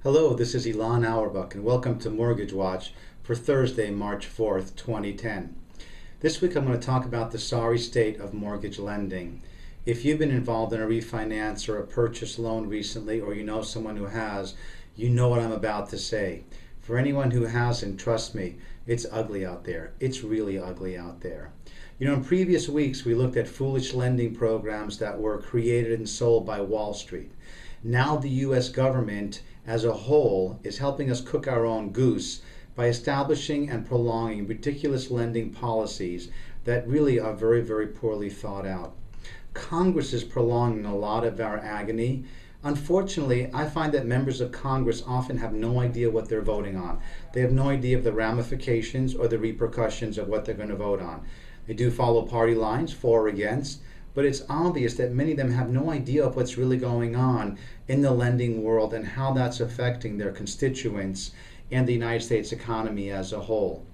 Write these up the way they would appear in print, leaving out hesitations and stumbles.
Hello, this is Ilan Awerbuch, and welcome to Mortgage Watch for Thursday, March 4th, 2010. This week I'm going to talk about the sorry state of mortgage lending. If you've been involved in a refinance or a purchase loan recently, or you know someone who has, you know what I'm about to say. For anyone who hasn't, trust me, it's ugly out there. It's really ugly out there. In previous weeks we looked at foolish lending programs that were created and sold by Wall Street. Now the U.S. government as a whole is helping us cook our own goose by establishing and prolonging ridiculous lending policies that really are very, very poorly thought out. Congress is prolonging a lot of our agony. Unfortunately, I find that members of Congress often have no idea what they're voting on. They have no idea of the ramifications or the repercussions of what they're going to vote on. They do follow party lines, for or against, but it's obvious that many of them have no idea of what's really going on in the lending world and how that's affecting their constituents and the United States economy as a whole.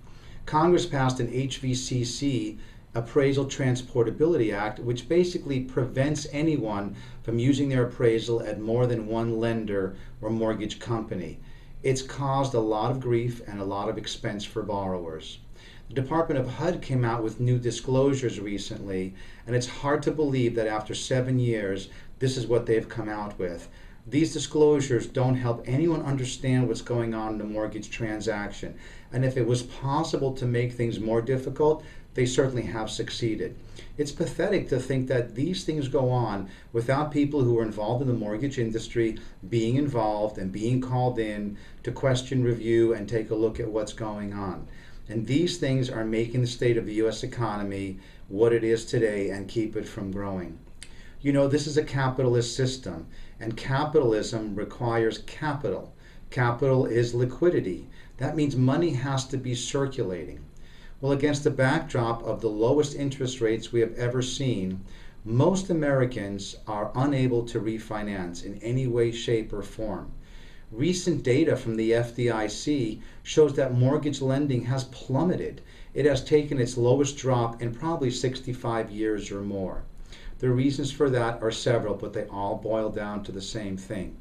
Congress passed an HVCC, Appraisal Transportability Act, which basically prevents anyone from using their appraisal at more than one lender or mortgage company. It's caused a lot of grief and a lot of expense for borrowers. The Department of HUD came out with new disclosures recently, and it's hard to believe that after 7 years, this is what they've come out with. These disclosures don't help anyone understand what's going on in the mortgage transaction. And if it was possible to make things more difficult, they certainly have succeeded. It's pathetic to think that these things go on without people who are involved in the mortgage industry being involved and being called in to question, review, and take a look at what's going on. And these things are making the state of the U.S. economy what it is today and keep it from growing. This is a capitalist system, and capitalism requires capital. Capital is liquidity. That means money has to be circulating. Well, against the backdrop of the lowest interest rates we have ever seen, most Americans are unable to refinance in any way, shape, or form. Recent data from the FDIC shows that mortgage lending has plummeted. It has taken its lowest drop in probably 65 years or more. The reasons for that are several, but they all boil down to the same thing.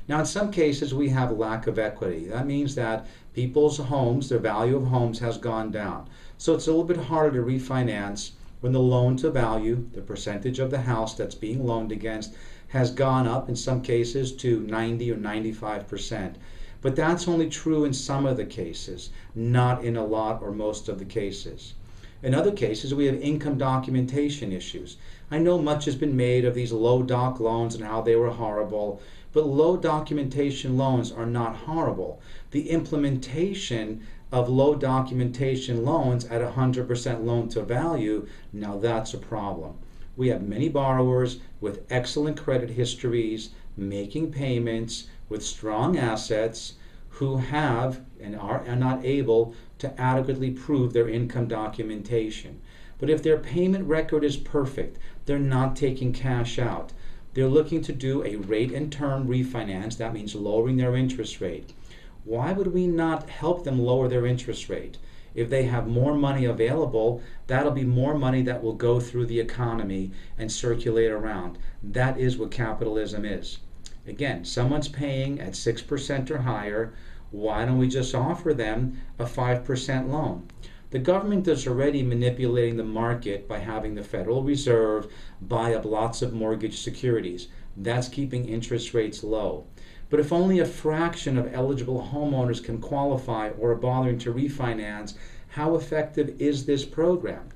Now, in some cases, we have lack of equity. That means that people's homes, their value of homes has gone down. So it's a little bit harder to refinance when the loan to value, the percentage of the house that's being loaned against, has gone up in some cases to 90 or 95%. But that's only true in some of the cases, not in a lot or most of the cases. In other cases, we have income documentation issues. I know much has been made of these low doc loans and how they were horrible, but low documentation loans are not horrible. The implementation of low documentation loans at 100% loan to value, now that's a problem. We have many borrowers with excellent credit histories, making payments with strong assets, who have and are not able to adequately prove their income documentation. But if their payment record is perfect, they're not taking cash out. They're looking to do a rate and term refinance. That means lowering their interest rate. Why would we not help them lower their interest rate? If they have more money available, that'll be more money that will go through the economy and circulate around. That is what capitalism is. Again, someone's paying at 6% or higher. Why don't we just offer them a 5% loan? The government is already manipulating the market by having the Federal Reserve buy up lots of mortgage securities. That's keeping interest rates low. But if only a fraction of eligible homeowners can qualify or are bothering to refinance, how effective is this program?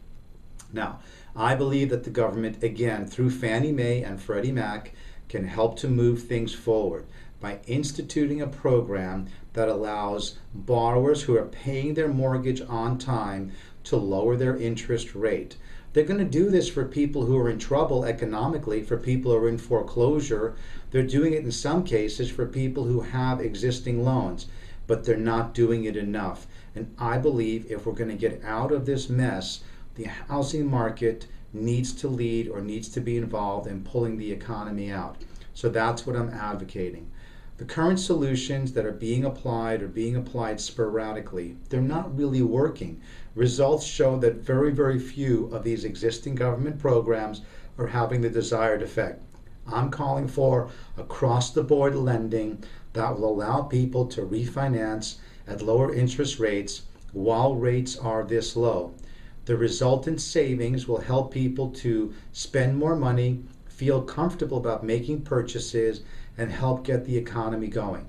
Now, I believe that the government, again, through Fannie Mae and Freddie Mac, can help to move things forward by instituting a program that allows borrowers who are paying their mortgage on time to lower their interest rate. They're going to do this for people who are in trouble economically, for people who are in foreclosure. They're doing it in some cases for people who have existing loans, but they're not doing it enough. And I believe if we're going to get out of this mess, the housing market needs to lead or needs to be involved in pulling the economy out. So that's what I'm advocating. The current solutions that are being applied sporadically, they're not really working. Results show that very, very few of these existing government programs are having the desired effect. I'm calling for across-the-board lending that will allow people to refinance at lower interest rates while rates are this low. The resultant savings will help people to spend more money, feel comfortable about making purchases, and help get the economy going.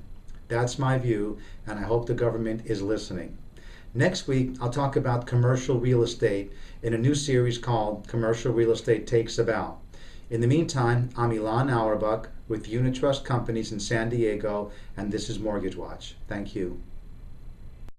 That's my view, and I hope the government is listening. Next week, I'll talk about commercial real estate in a new series called Commercial Real Estate Takes a Bow. In the meantime, I'm Ilan Awerbuch with Unit Trust Companies in San Diego, and this is Mortgage Watch. Thank you.